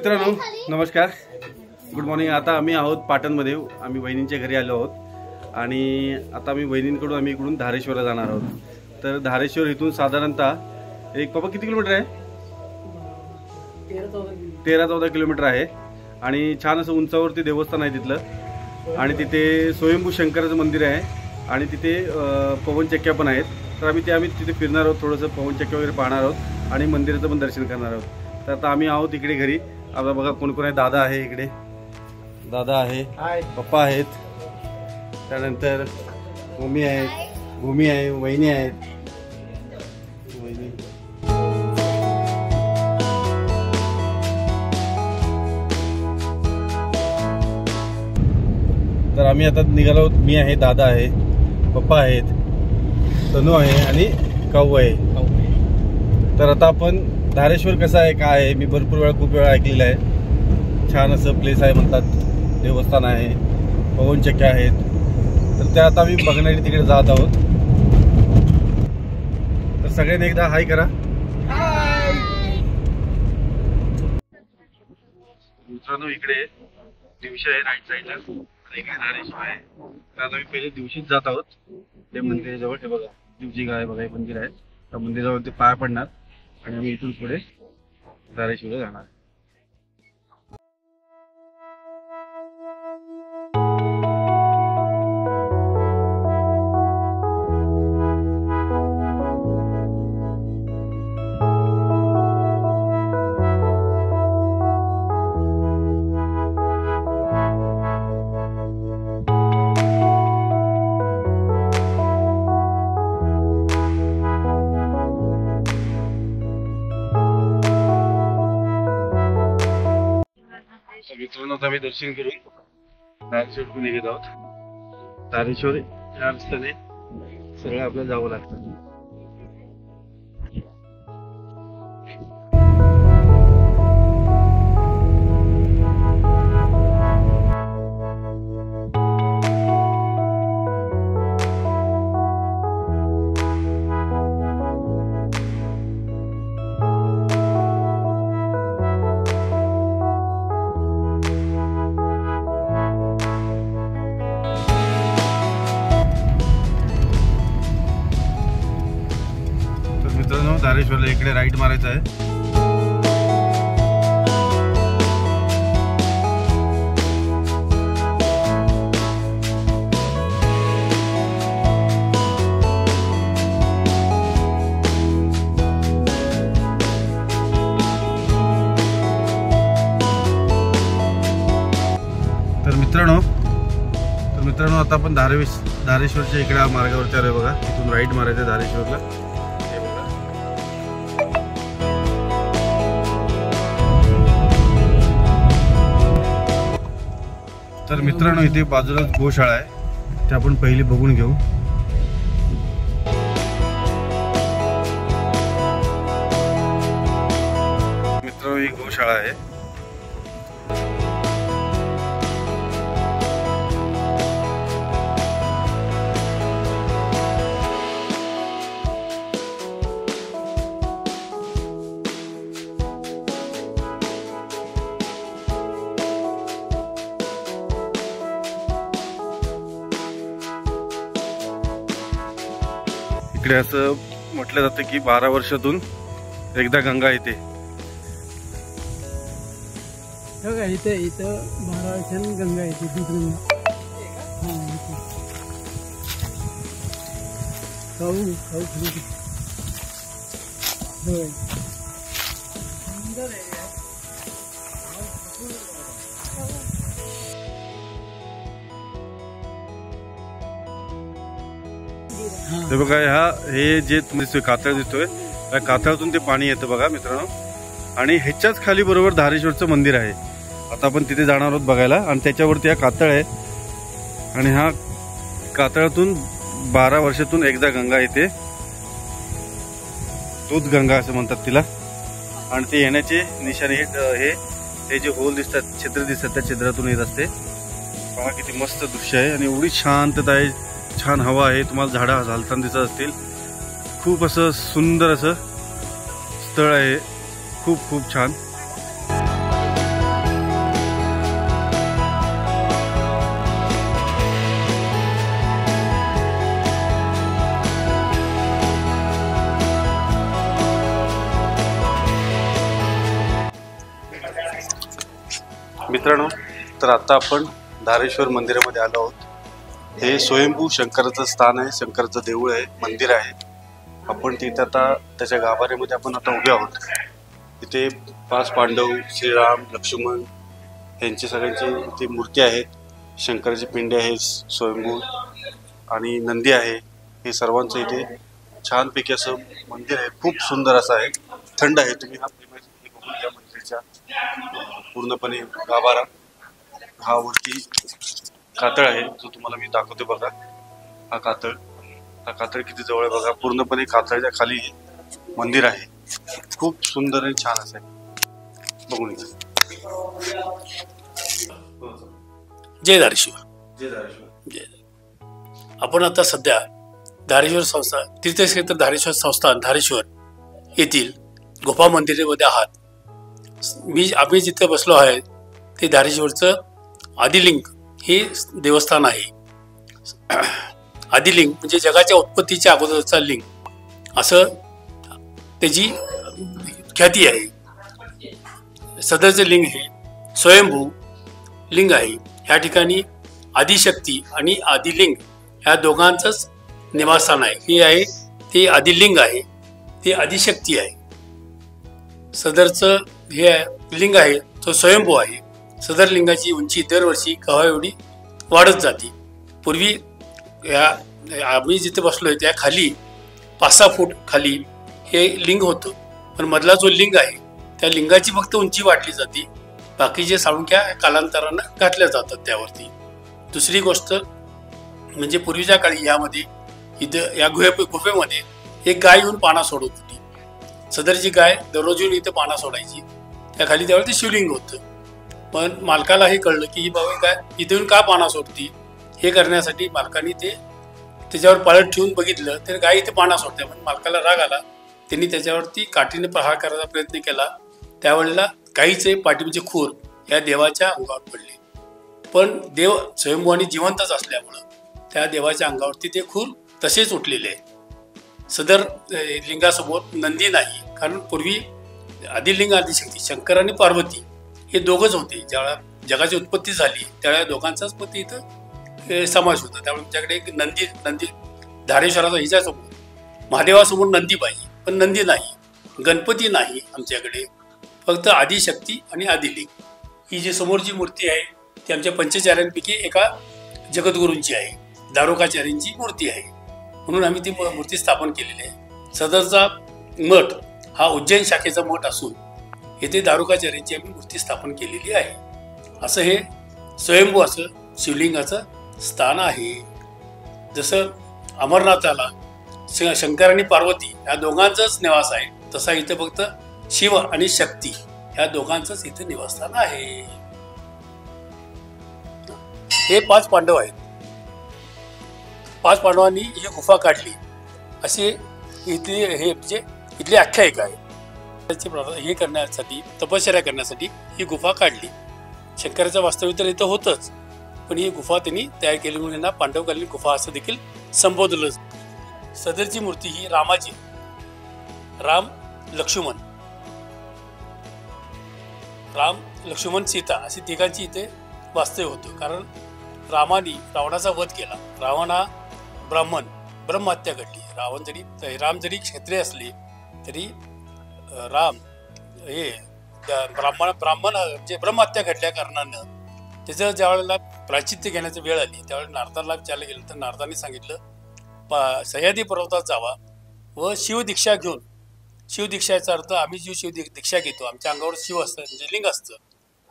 मित्रांनो नमस्कार, good morning. आता आम्ही आहोत पाटणमध्ये, आम्ही वहिनींच्या घरी आलो आहोत आणि आता आम्ही वहिनींकडून आम्ही इकडून धारेश्वरला जाणार आहोत। तर धारेश्वर इथून साधारणतः एक पापा किती किलोमीटर आहे? 13-14 किलोमीटर आहे आणि छान असं उंचावरती देवस्थान आहे तिथलं आणि तिथे स्वयंभू शंकराचं मंदिर आहे आणि तिथे पवनचक्क्या पण आहेत। तर आम्ही तिथे फिरणार आहोत, थोडंसं पवनचक्क्या वगैरे पाहणार आहोत आणि मंदिराचं पण दर्शन करणार आहोत। तर आता आम्ही आहोत इकडे घरी। आता बघा कोण कोण आहे, दादा आहे इकडे, दादा आहे, पप्पा आहेत, त्यानंतर मम्मी आहे, भूमी आहे, वहिनी आहेत, वहिनी। तर आम्ही आता निघालो, मी आहे, दादा आहे, पप्पा आहेत, तनू आहे आणि काऊ आहे। तर आता आपण धारेश्वर कसं आहे काय आहे, मी भरपूर वेळा खूप वेळा ऐकलेलं आहे। छान असं प्लेस आहे म्हणतात, देवस्थान आहे, पवनचक्क्या आहेत। तर त्या आता आम्ही बघण्यासाठी तिकडे जात आहोत। तर सगळ्यांनी एकदा हाय करा। मित्रांनो इकडे दिवशी आहे राईट साईडला, इकडे धारेश्वर आहे। तर आता आम्ही पहिले दिवशीच जात आहोत त्या मंदिराजवळ। हे बघा दिवशी गाय बघा, हे मंदिर आहे, त्या मंदिराजवळ ते पाया पडणार आणि आम्ही इथून पुढे धारेश्वरला जाणार। मित्रांनो आता आम्ही दर्शन करून धारेश्वर निघत आहोत। धारेश्वर या रस्त्याने सगळं आपल्याला जावं लागतं। धारेश्वरला इकडे राईट मारायचं आहे। तर मित्रांनो आता आपण धारेश्वरच्या इकडे मार्गावरती आलोय बघा। इथून राईट मारायचं आहे धारेश्वरला। तर मित्रांनो इथे बाजूलाच गोशाळा आहे, ते आपण पहिली बघून घेऊ। मित्रांनो ही गोशाळा आहे। इकडे असं म्हटलं जातं की 12 वर्षातून एकदा गंगा येते। इथे 12 वर्षांनी गंगा येते तिकडून। हे बघा, हे जे दिसतोय कातळ दिसतोय, त्या कातळातून ते पाणी येतं बघा मित्रांनो। आणि ह्याच्याच खाली बरोबर धारेश्वरचं मंदिर आहे। आता आपण तिथे जाणार आहोत बघायला आणि त्याच्यावरती हा कातळ आहे आणि हा कातळातून 12 वर्षातून एकदा गंगा येते, दूध गंगा असं म्हणतात तिला। आणि ते येण्याचे निशाणे हे जे होल दिसतात, छिद्र दिसतात, त्या छिद्रातून येत असते। पहा किती मस्त दृश्य आहे आणि एवढी शांतता आहे, छान हवा आहे। तुम्हाला झाडं हालताना दिसत असतील। खूप असं सुंदर असं स्थळ आहे, खूप खूप छान। मित्रांनो, तर आता आपण धारेश्वर मंदिरामध्ये आलो आहोत. हे स्वयंभू शंकराचं स्थान आहे, शंकराचं देऊळ आहे, मंदिर आहे. आपण तिथे आता त्याच्या गाभाऱ्यामध्ये आपण आता उभे आहोत. तिथे 5 पांडव, श्रीराम, लक्ष्मण यांची सगळ्यांची ती मूर्ती आहेत. शंकराची पिंडी आहे स्वयंभू आणि नंदी आहे. हे सर्वांचं इथे छानपैकी असं मंदिर आहे. खूप सुंदर असं आहे, थंड आहे. तुम्ही हा बघून घ्या मंदिराच्या पूर्णपणे गाभारा. हा वरती कातळ आहे जो तुम्हाला मी दाखवते बघा. हा कातळ किती जवळ आहे बघा. पूर्णपणे कातळच्या खाली मंदिर आहे. खूप सुंदर आणि छान असं आहे, बघून घ्या. जय धारेश्वर. जय. आपण आता सध्या धारेश्वर संस्था तीर्थक्षेत्र धारेश्वर संस्थान धारेश्वर येथील गुफा मंदिरामध्ये आहात. आम्ही जिथे बसलो आहे ते धारेश्वरचं आदिलिंग हे देवस्थान आहे. आदिलिंग म्हणजे जगाच्या उत्पत्तीच्या अगोदरचा लिंग असं त्याची ख्याती आहे. सदरचं लिंग हे स्वयंभू लिंग आहे. या ठिकाणी आदिशक्ती आणि आदिलिंग ह्या दोघांचंच निवासस्थान आहे. हे आहे ते आदिलिंग आहे, ते आदिशक्ती आहे. सदरचं हे लिंग आहे तो स्वयंभू आहे. सदर लिंगाची उंची दरवर्षी कव्हा एवढी वाढत जाते. पूर्वी आम्ही जिथे बसलोय त्या खाली 5-6 फूट खाली हे लिंग होतं, पण मधला जो लिंग आहे त्या लिंगाची फक्त उंची वाढली जाते. बाकीचे साळुंक्या कालांतरानं घातल्या जातात त्यावरती. दुसरी गोष्ट म्हणजे पूर्वीच्या काळी यामध्ये इथं या गुफेमध्ये एक गाय येऊन पाना सोडत होती. सदरची गाय दररोज येऊन इथं पाना सोडायची. त्या खाली त्यावर ते शिवलिंग होतं. पण मालकाला हे कळलं की ही बाबा गाय इथे येऊन का पाना सोडती. हे करण्यासाठी मालकाने त्याच्यावर पाळत ठेवून बघितलं तर गाय इथे पाना सोडते. पण मालकाला राग आला. त्यांनी त्याच्यावरती काठीने प्रहार करायचा प्रयत्न केला. त्यावेळेला गाईचे पाठीचे खूर या देवाच्या अंगावर पडले. पण देव स्वयंभू आणि जिवंतच असल्यामुळं त्या देवाच्या अंगावरती ते खूर तसेच उठलेले आहेत. सदर लिंगासमोर नंदी नाही, कारण पूर्वी आदिलिंग आदिशक्ती शंकर आणि पार्वती हे दोघंच होते. ज्यावेळा जगाची उत्पत्ती झाली त्यावेळेला दोघांचाच पती इथं समावेश होता. त्यामुळे आमच्याकडे एक नंदी धारेश्वराचा हिच्यासमोर महादेवासमोर नंदी पाहिजे, पण नंदी नाही, गणपती नाही आमच्याकडे. फक्त आदिशक्ती आणि आदिलिंग. ही जी समोरची मूर्ती आहे ती आमच्या पंचचार्यांपैकी एका जगद्गुरूंची आहे, दारोकाचार्यांची मूर्ती आहे. म्हणून आम्ही ती मूर्ती स्थापन केलेली आहे. सदरचा मठ हा उज्जैन शाखेचा मठ असून येथे दारोकाचार्यांची आम्ही मूर्ती स्थापन केलेली आहे. असं हे स्वयंभू असं शिवलिंगाचं स्थान आहे. जसं अमरनाथाला शंकर आणि पार्वती या दोघांचाच निवास आहे, तसा इथं फक्त शिव आणि शक्ती ह्या दोघांचंच इथं निवासस्थान आहे. हे 5 पांडव आहेत. 5 पांडवांनी ही गुफा काढली असे इथली हे म्हणजे इथली आख्यायिका आहे. हे करण्यासाठी तपश्चर्या करण्यासाठी ही गुफा काढली. शंकराचं वास्तव्य तर इथं होतंच, पण ही गुफा त्यांनी तयार केली म्हणून यांना पांडवकालीन गुफा असं देखील संबोधलं. सदरची मूर्ती ही रामाची, राम लक्ष्मण सीता अशी तिघांची इथे वास्तव्य होतं. कारण रामाने रावणाचा वध केला. रावण हा ब्रह्महत्या घडली. राम जरी क्षत्रिय असले तरी राम हे ब्राह्मण म्हणजे ब्रह्महत्या घडल्या कारणानं त्याचं ज्यावेळेला प्राचित्य घेण्याची वेळ आली त्यावेळेला नारदाला विचारलं गेलं तर नारदाने सांगितलं सह्याद्री पर्वतात जावा व शिवदीक्षा घेऊन. शिवदीक्षाचा अर्थ आम्ही जी शिवदीक्षा घेतो, आमच्या अंगावर शिव असतं म्हणजे लिंग असतं,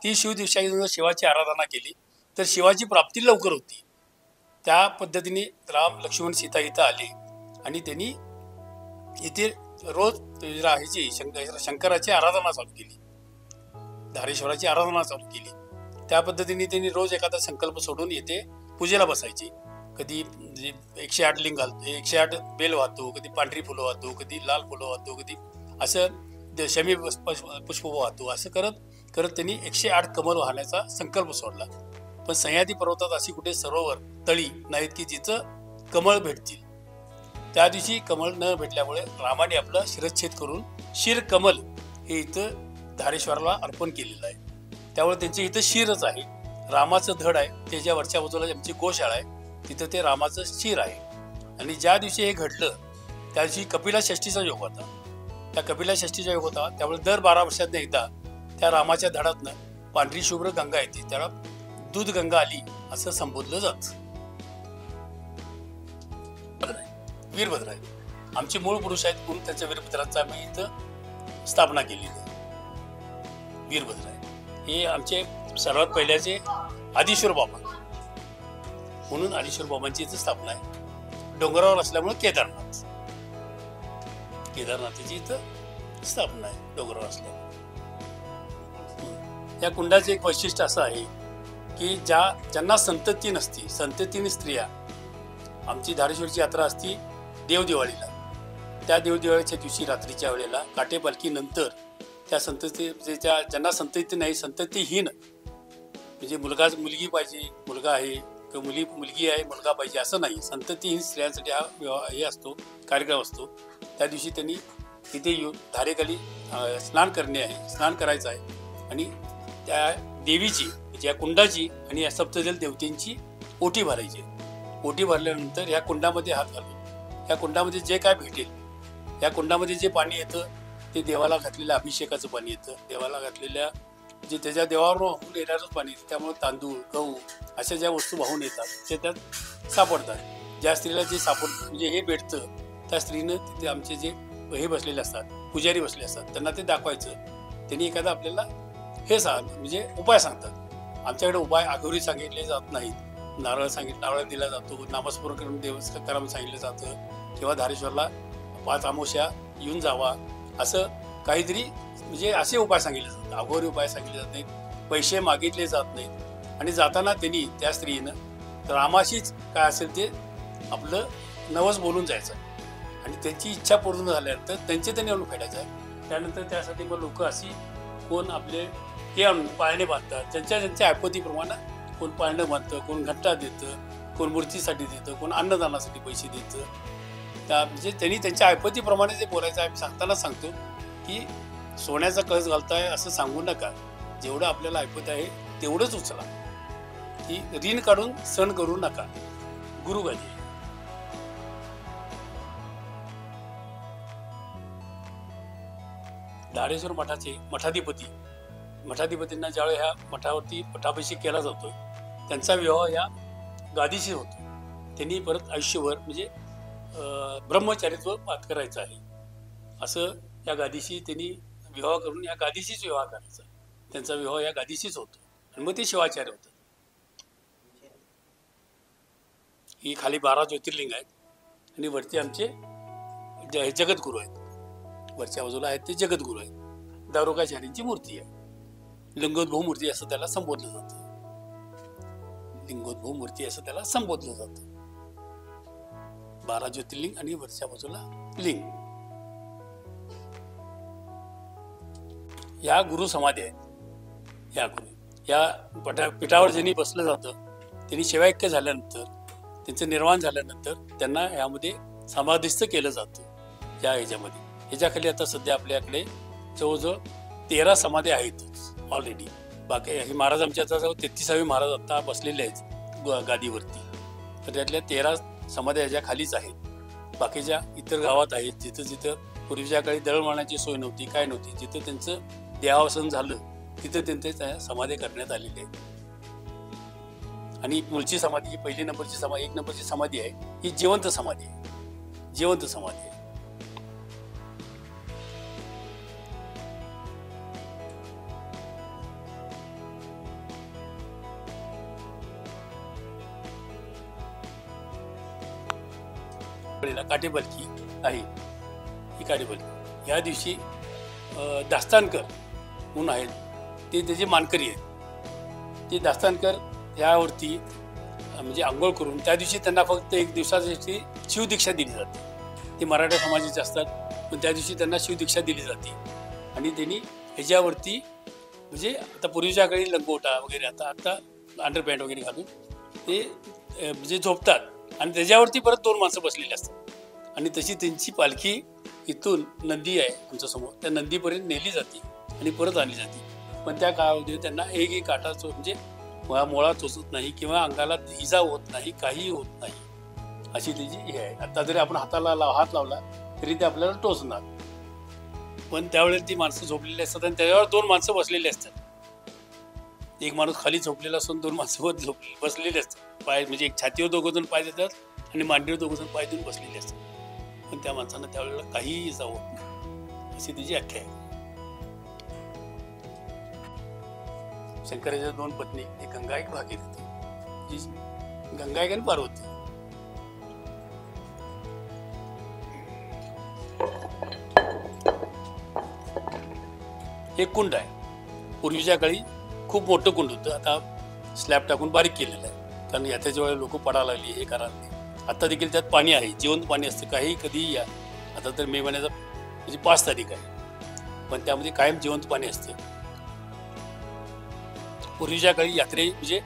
ती शिवदीक्षा घेऊन शिवाची आराधना केली तर शिवाची प्राप्ती लवकर होती. त्या पद्धतीने राम लक्ष्मण सीता इथं आले आणि त्यांनी इथे रोज ह्याची शंकराची आराधना चालू केली, धारेश्वराची आराधना चालू केली. त्या पद्धतीने त्यांनी रोज एखादा संकल्प सोडून येथे पूजेला बसायचे. कधी 108 लिंग घालतो, 108 बेल वाहतो, कधी पांढरी फुलं वाहतो, कधी लाल फुलं वाहतो, कधी असं शमी पुष्प वाहतो. असं करत करत त्यांनी 108 कमल वाहण्याचा संकल्प सोडला. पण सह्याद्री पर्वतात अशी कुठे सरोवर तळी नाहीत की जिथं कमळ भेटतील. त्या दिवशी कमळ न भेटल्यामुळे रामाने आपला शिरच्छेद करून शिर कमल हे इथं धारेश्वराला अर्पण केलेलं आहे. त्यामुळे त्यांची इथं शिरच आहे. रामाचं धड आहे, त्याच्या वरच्या बाजूला आमची गोशाळा आहे, तिथं ते रामाचं शिर आहे. आणि ज्या दिवशी हे घडलं त्या दिवशी कपिला षष्ठीचा योग होता. त्या कपिला षष्ठीचा योग होता, त्यामुळे दर 12 वर्षात एकदा त्या रामाच्या धडातनं पांढरी शुभ्र गंगा येते, त्याला दूध गंगा आली असं संबोधलं जात. वीरभद्र आहे, आमचे मूळ पुरुष आहेत म्हणून त्याच्या वीरभद्रांचा आम्ही इथं स्थापना केली. वीरभद्र आहे हे आमचे सर्वात पहिल्याचे आदिश्वर बाबा म्हणून आदिश्वर बाबांची इथं स्थापना आहे. डोंगरावर असल्यामुळे केदारनाथाची इथं स्थापना आहे डोंगरावर असल्यामुळे. या कुंडाचे एक वैशिष्ट्य असं आहे की ज्यांना संतती नसती, संततीने स्त्रिया, आमची धारेश्वरची यात्रा असती देवदिवाळीला. त्या देवदिवाळीच्या दिवशी रात्रीच्या वेळेला काटे पालखी नंतर त्या संततीच्या ज्यांना संतती नाही, संततीहीन म्हणजे मुलगी पाहिजे, मुलगा आहे किंवा मुलगी आहे, मुलगा पाहिजे असं नाही, संततीहीन स्त्रियांसाठी हा हे असतो, कार्यक्रम असतो. त्या दिवशी त्यांनी तिथे येऊन धारेखाली स्नान करायचं आहे आणि त्या देवीची या कुंडाची आणि या सप्तजल देवतेंची ओटी भरायची. ओटी भरल्यानंतर या कुंडामध्ये हात घालून या कुंडामध्ये जे काय भेटेल, या कुंडामध्ये जे पाणी येतं ते देवाला घातलेल्या अभिषेकाचं पाणी येतं, देवाला घातलेल्या जे त्याच्या देवावर वाहून येणारच पाणी येतं. त्यामुळे तांदूळ, गहू अशा ज्या वस्तू वाहून येतात ते त्यात सापडतात. ज्या स्त्रीला जे सापडतं म्हणजे हे भेटतं त्या स्त्रीनं तिथे आमचे जे हे बसलेले असतात, पुजारी बसले असतात, त्यांना ते दाखवायचं. त्यांनी एखादा आपल्याला हे म्हणजे उपाय सांगतात. आमच्याकडे उपाय अघोरी सांगितले जात नाहीत. नारळ दिला जातो, नामस्मरण करून देवस्थान सांगितलं जातं किंवा धारेश्वरला 5 अमावस्या येऊन जावा असं काहीतरी म्हणजे असे उपाय सांगितले जातात. अघोरी उपाय सांगितले जात नाहीत, पैसे मागितले जात नाहीत. आणि जाताना त्यांनी त्या स्त्रीनं रामाशीच काय असेल ते आपलं नवस बोलून जायचं आणि त्यांची इच्छा पूर्ण झाल्यानंतर त्यांनी आणून फेडायचं आहे. त्यानंतर त्यासाठी मग लोक अशी कोण आपले हे आणून पाळणे बांधतात, त्यांच्या ऐपतीप्रमाणे कोण पाळणं बांधतं, कोण घंटा देतं, कोण मूर्तीसाठी देतं, कोण अन्नदानासाठी पैसे देतं. त्या म्हणजे त्यांनी त्यांच्या ऐपतीप्रमाणे जे बोलायचं आम्ही सांगताना सांगतो की सोन्याचा कळस घालताय असं सांगू नका, जेवढं आपल्याला ऐपत आहे तेवढंच उचला, की ऋण काढून सण करू नका. गुरुगाजी धारेश्वर मठाचे मठाधिपतींना ज्यावेळी ह्या मठावरती पटाभिषेक केला जातोय त्यांचा विवाह या गादीशी होतो. त्यांनी परत आयुष्यभर म्हणजे ब्रह्मचारित्व करायचं आहे असं या गादीशी त्यांनी विवाह करून या गादीशीच विवाह करायचा. त्यांचा विवाह या गादीशीच होतो आणि मग ते शिवाचार्य होतात. ही खाली 12 ज्योतिर्लिंग आहेत आणि वरती आमचे जगद्गुरू आहेत. वरच्या बाजूला आहेत ते जगद्गुरू आहेत. दारोगाचार्यांची मूर्ती आहे. लिंगोद्भव मूर्ती असं त्याला संबोधलं जातं. लिंगोद्भव मूर्ती असं त्याला संबोधलं जातं. 12 ज्योतिर्लिंग आणि वरच्या बाजूला लिंग. या गुरु समाधी आहेत. या पीठावर ज्यांनी बसलं जातं त्यांनी शिवायक्य झाल्यानंतर त्यांचं निर्वाण झाल्यानंतर त्यांना यामध्ये समाधिस्थ केलं जातं. या ह्याच्याखाली आता सध्या आपल्याकडे जवळजवळ 13 समाधी आहेत ऑलरेडी. बाकी हे महाराज आमच्या आता 33वे महाराज आता बसलेले आहेत गादीवरती. तर त्यातल्या 13 समाध्या ह्याच्या खालीच आहेत. बाकीच्या इतर गावात आहेत जिथं पूर्वीच्या काळी दळणवळणाची सोय नव्हती, काय नव्हती, जिथं त्यांचं देहावसन झालं तिथं त्यांचे समाधी करण्यात आलेली आहे. आणि मूळची समाधी ही 1 नंबरची समाधी आहे, ही जिवंत समाधी आहे. जिवंत समाधी आहे. काटेपालखी आहे. ही काटेपालखी या दिवशी दास्तानकर म्हणून आहेत ते त्याचे मानकरी आहेत. ते दास्तानकर यावरती म्हणजे आंघोळ करून त्या दिवशी त्यांना फक्त 1 दिवसाची शिवदीक्षा दिली जाते. ते मराठा समाजाचे असतात पण त्या दिवशी त्यांना शिवदीक्षा दिली जाते. आणि त्यांनी ह्याच्यावरती म्हणजे आता पूर्वीच्या काळी लंगोटा वगैरे आता अंडरपॅन्ट वगैरे घालून ते म्हणजे झोपतात आणि त्याच्यावरती परत 2 माणसं बसलेली असतात. आणि तशी त्यांची पालखी इथून नंदी आहे आमच्या समोर, त्या नंदीपर्यंत नेली जाते आणि परत आणली जाते. पण त्या काळामध्ये त्यांना एकही काटा म्हणजे मुळा चोचत नाही किंवा अंगाला इजा होत नाही, काही होत नाही, अशी त्याची हे आहे. आता जरी आपण हाताला हात लावला तरी ते आपल्याला टोचणार. पण त्यावेळेस ती माणसं झोपलेली असतात आणि त्याच्यावर 2 माणसं बसलेली असतात. एक माणूस खाली झोपलेला असून 2 माणसं बसलेली असतात. पाय म्हणजे एक छातीवर 2 जण पाय देतात आणि मांडीवर 2 जण पाय देऊन बसलेले असतात. पण त्या माणसांना त्यावेळेला काहीही इजा होत नाही, अशी त्याची व्याख्या आहे. शंकराच्या 2 पत्नी, एक गंगा एक भागीरथी. गंगा एक आणि पार्वती. एक कुंड आहे. पूर्वीच्या काळी खूप मोठं कुंड होतं, आता स्लॅब टाकून बारीक केलेलं आहे, कारण याच्याच्या वेळेला लोक पडायला लागली, हे करायला लागली. आता देखील त्यात पाणी आहे, जिवंत पाणी असतं, काही कधीही या. आता तर मे महिन्याचा म्हणजे 5 तारीख आहे, पण त्यामध्ये कायम जिवंत पाणी असते. पूर्वीच्या काळी म्हणजे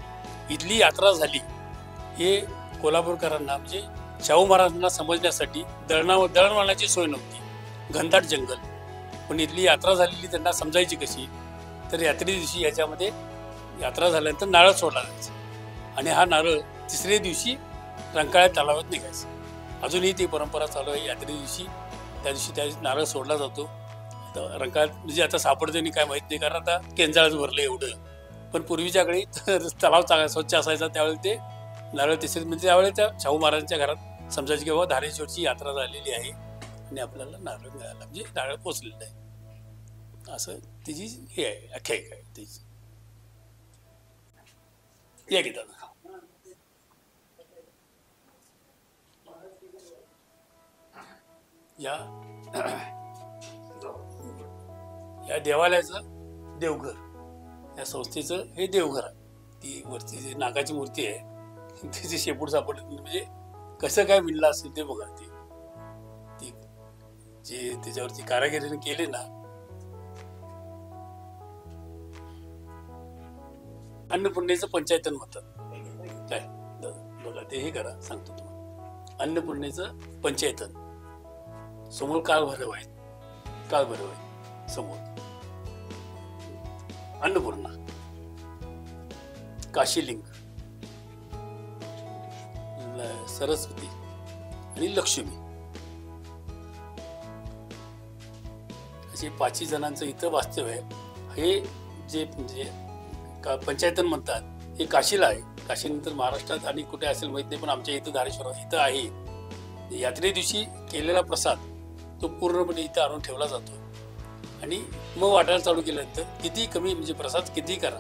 इथली यात्रा झाली हे कोल्हापूरकरांना म्हणजे शाहू महाराजांना समजण्यासाठी दळणवळणाची सोय नव्हती, घनदाट जंगल. पण इथली यात्रा झालेली त्यांना समजायची कशी, तर यात्रे दिवशी याच्यामध्ये यात्रा झाल्यानंतर नारळ सोडला जायचा आणि हा नारळ 3ऱ्या दिवशी रंकाळ्यात तलावात निघायचा. अजूनही ती परंपरा चालू आहे. यात्रे दिवशी त्या दिवशी नारळ सोडला जातो रंकाळ्यात. म्हणजे आता सापडते नाही काय माहित नाही, कारण आता केंजाळच भरलं एवढं. पण पूर्वीच्या काळी तलाव चांगला स्वच्छ असायचा, त्यावेळी ते नारळ 3ऱ्या म्हणजे त्यावेळेस त्या शाहू महाराजांच्या घरात समजायची की बाबा धारेश्वरची यात्रा झालेली आहे आणि आपल्याला नारळ मिळाला, म्हणजे नारळ पोचलेलं आहे, असं तिची हे आहे, आख्यायिका आहे तिची. या गीताना या देवालयाचं देवघर, या संस्थेचं हे देवघर आहे. ती वरती जी नागाची मूर्ती आहे तिची शेपूट सापडत म्हणजे कसं काय विणलं असेल ते बघा. ती जे त्याच्यावरती कारागिरीने केले ना, अन्नपूर्णेचं पंचायतन म्हणतात काय बघा, ते हे करा सांगतो तुम्हाला. अन्नपूर्णेचं पंचायतन समोर काळभैरव आहे समोर, अन्नपूर्णा, काशीलिंग, सरस्वती आणि लक्ष्मी, असे 5 जणांचं इथं वास्तव्य आहे. हे जे म्हणजे पंचायतन म्हणतात हे काशीला आहे. काशीनंतर महाराष्ट्रात आणि कुठे असेल माहित नाही, पण आमच्या इथं धारेश्वरात इथं आहे. यात्रे दिवशी केलेला प्रसाद तो पूर्णपणे इथं आणून ठेवला जातो आणि मग वाटायला चालू केल्यानंतर किती कमी म्हणजे प्रसाद किती करा,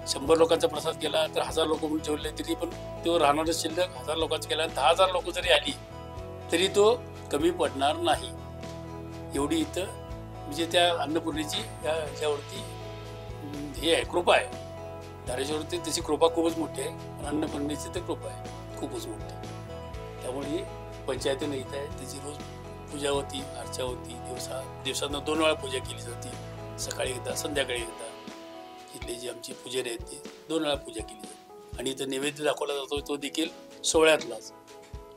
100 लोकांचा प्रसाद केला तर 1000 लोक म्हणून ठेवले तरी पण तो राहणारच शिल्लक. 1000 लोकांचा केला 10,000 लोक जरी आली तरी तो कमी पडणार नाही, एवढी इथं म्हणजे त्या अन्नपूर्णेची ह्याच्यावरती हे आहे, कृपा आहे. धारेश्वरती त्याची कृपा खूपच मोठी आहे, अन्नपूर्णेची तर कृपा आहे खूपच मोठी. त्यामुळे पंचायतीनं इथं आहे, त्याची रोज पूजा होती, अर्चा होती. दिवसांना 2 वेळा पूजा केली जाते, सकाळी एकदा संध्याकाळी एकदा. इथले जे आमची पुजारी आहेत ते 2 वेळा पूजा केली जाते. आणि इथं नैवेद्य दाखवला जातो, तो देखील सोहळ्यातलाच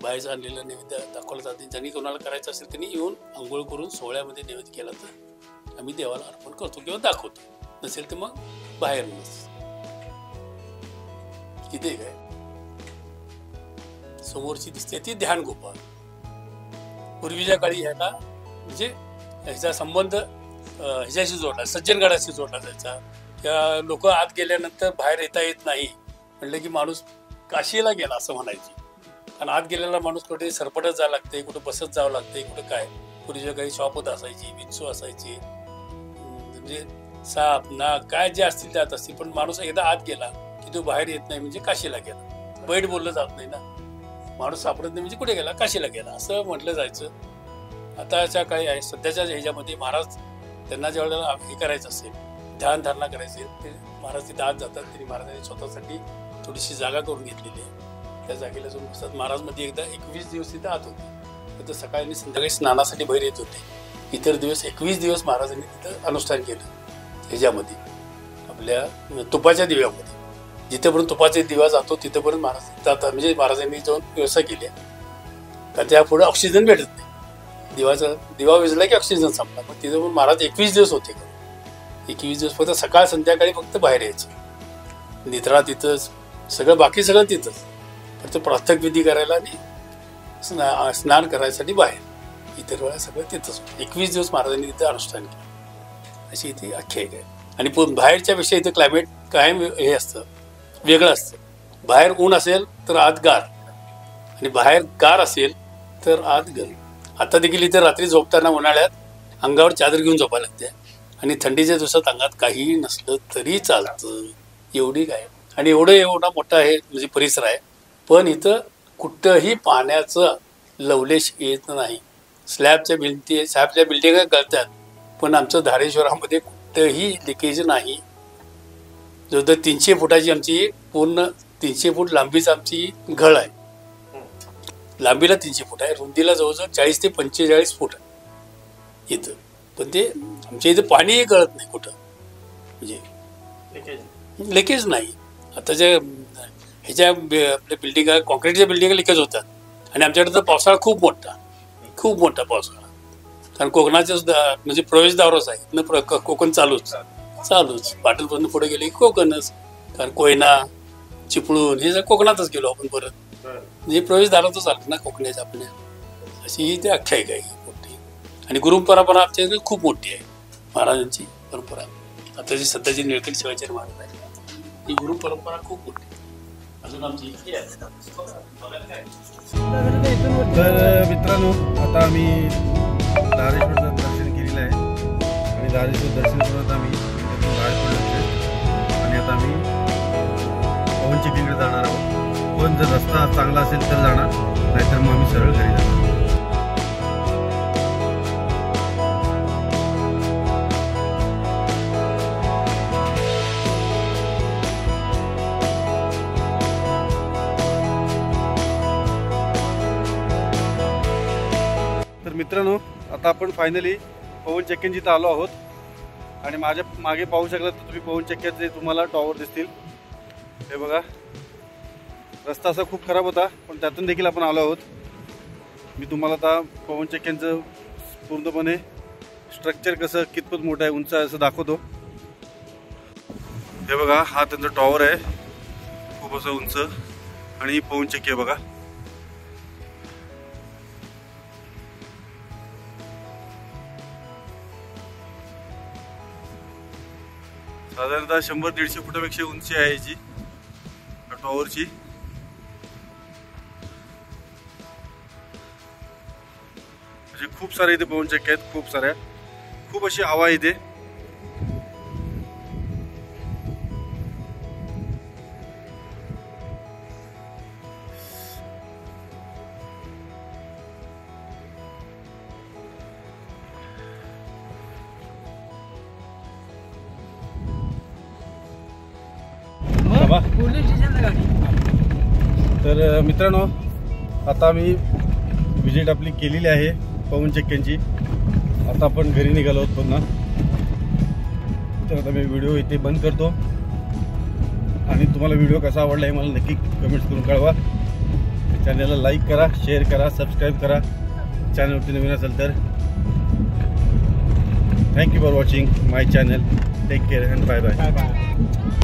बाहेरचा आणलेला नैवेद्य दाखवला जाते. ज्यांनी कोणाला करायचं असेल त्यांनी येऊन आंघोळ करून सोहळ्यामध्ये नैवेद्य केला तर आम्ही देवाला अर्पण करतो किंवा दाखवतो, नसेल तर मग बाहेरूनच. इथे काय समोरची दिसते ती ध्यान गोपाळ. पूर्वीच्या काळी ह्याला म्हणजे ह्याचा संबंध ह्याच्याशी जोडला, सज्जनगडाशी जोडला जायचा. त्या लोक आत गेल्यानंतर बाहेर येता येत नाही म्हणलं की माणूस काशीला गेला असं म्हणायची. कारण आत गेलेला माणूस कुठे सरपटत जावं लागते, कुठे बसत जावं लागते, कुठे काय. पूर्वीच्या काही शॉपत असायची, विंचू असायची, म्हणजे साप नाग काय जे असतील त्यात असतील, पण माणूस एकदा आत गेला की तो बाहेर येत नाही म्हणजे काशीला गेला. बैठ बोललं जात नाही ना, माणूस सापडत नाही म्हणजे कुठे गेला, काशीला गेला असं म्हटलं जायचं. आताच्या काळी आहे सध्याच्या ह्याच्यामध्ये महाराज त्यांना ज्या वेळेला हे करायचं असेल, ध्यान धारणा करायचे, ते महाराज तिथे आत जातात. तरी महाराजांनी स्वतःसाठी थोडीशी जागा करून घेतलेली आहे. त्या जागेला जाऊन बसतात. महाराज मध्ये एकदा 21 दिवस तिथं आत होते, तर सकाळी आणि संध्याकाळी स्नानासाठी बाहेर येत होते. इतर दिवस 21 दिवस महाराजांनी तिथं अनुष्ठान केलं. ह्याच्यामध्ये आपल्या तुपाच्या दिव्यामध्ये जिथेपर्यंत तुपाचा दिवा जातो तिथेपर्यंत महाराज जातात. म्हणजे महाराजांनी जाऊन व्यवसाय केले, कारण त्यापुढे ऑक्सिजन भेटत नाही. दिवा विजला की ऑक्सिजन संपला. मग तिथे पण महाराज 21 दिवस होते. 21 दिवस फक्त सकाळ संध्याकाळी फक्त बाहेर यायचं. निद्रा तिथंच, सगळं बाकी सगळं तिथंच, फक्त प्रातःविधी विधी करायला आणि स्नान करायसाठी बाहेर. इतर वेळा सगळं तिथंच. 21 दिवस महाराजांनी तिथं अनुष्ठान केलं, अशी इथे आख्यायिका आहे. आणि बाहेरच्या पेक्षा इथं क्लायमेट कायम हे असतं, वेगळं असतं. बाहेर ऊन असेल तर आत गार, आणि बाहेर गार असेल तर आत गरम. आता देखील इथे रात्री झोपताना उन्हाळ्यात अंगावर चादर घेऊन झोपायला लागते, आणि थंडीच्या दिवसात अंगात काहीही नसलं तरी चालतं, एवढी काय. आणि एवढा मोठा आहे म्हणजे परिसर आहे, पण इथं कुठंही पाण्याचं लवलेश येत नाही. स्लॅबच्या बिल्डिंगा गळतात, पण आमचं धारेश्वरामध्ये कुठंही लिकेज नाही. जवळजवळ 300 फुटाची आमची पूर्ण 300 फूट लांबीच आमची घळ आहे. लांबीला 300 फूट आहे, रुंदीला जवळजवळ 40 ते 45 फूट आहे इथं. पण ते आमच्या इथं पाणीही गळत नाही कुठं, म्हणजे लिकेज नाही. आताच्या ह्याच्या आपल्या बिल्डिंगा, कॉन्क्रीटच्या बिल्डिंगा लिकेज होतात, आणि आमच्याकडे तर पावसाळा खूप मोठा पावसाळा. कारण कोकणाच्या सुद्धा म्हणजे प्रवेशद्वारच आहे न, कोकण चालूच. पाटणपर्यंत पुढे गेले की कोकणच. कारण कोयना, चिपळूण हे कोकणातच गेलो आपण परत, म्हणजे प्रवेशद्वारातच आलं ना कोकणाच्या आपल्या. अशी ही ते आख्यायिका आहे मोठी. आणि गुरुपरंपरा आमच्या इकडे खूप मोठी आहे, महाराजांची परंपरा. आता जी सध्याची निळकंठ शिवाजी महाराज आहे, ही गुरुपरंपरा खूप मोठी अजून आमची इथे आहे. तर मित्रांनो, आता आम्ही धारेश्वरचं दर्शन केलेलं आहे, आणि धारेश्वर दर्शन करून आम्ही बाहेर पडलो, आणि आता आम्ही पवन चक्कीकडे जाणार आहोत. पण जर रस्ता चांगला असेल तर जाणार, नाहीतर मग आम्ही सरळ घरी जाणार. तर मित्रांनो, आता आपण फायनली पवन चक्क्यांची इथं आलो आहोत, आणि माझ्या मागे पाहू शकता तर तुम्ही पवन चक्क्याचे तुम्हाला टॉवर दिसतील. हे बघा, रस्ता असा खूप खराब होता, पण त्यातून देखील आपण आलो आहोत. मी तुम्हाला आता पवन चक्क्यांचं पूर्णपणे स्ट्रक्चर कसं, कितपत मोठं आहे, उंच आहे असं दाखवतो. हे बघा, हा त्यांचा टॉवर आहे, खूप असं उंच, आणि ही पवन चक्की आहे बघा. साधारणतः 100-150 फुटापेक्षा उंची आहे याची टॉवरची. म्हणजे खूप सारे इथे पवन चक्क्या आहेत, खूप साऱ्या, खूप अशी हवा आहे इथे. पोलीस स्टेशनला गाडी. तर मित्रांनो, आता आम्ही विजिट आपली केलेली आहे पवन चक्क्यांची. आता आपण घरी निघालो आहोत पुन्हा. तर आता मी व्हिडिओ इथे बंद करतो, आणि तुम्हाला व्हिडिओ कसा आवडला हे मला नक्की कमेंट्स करून कळवा. चॅनलला लाईक करा, शेअर करा, सबस्क्राईब करा चॅनलवरती नवीन असेल तर. Thank you for watching my channel. Take care and bye bye.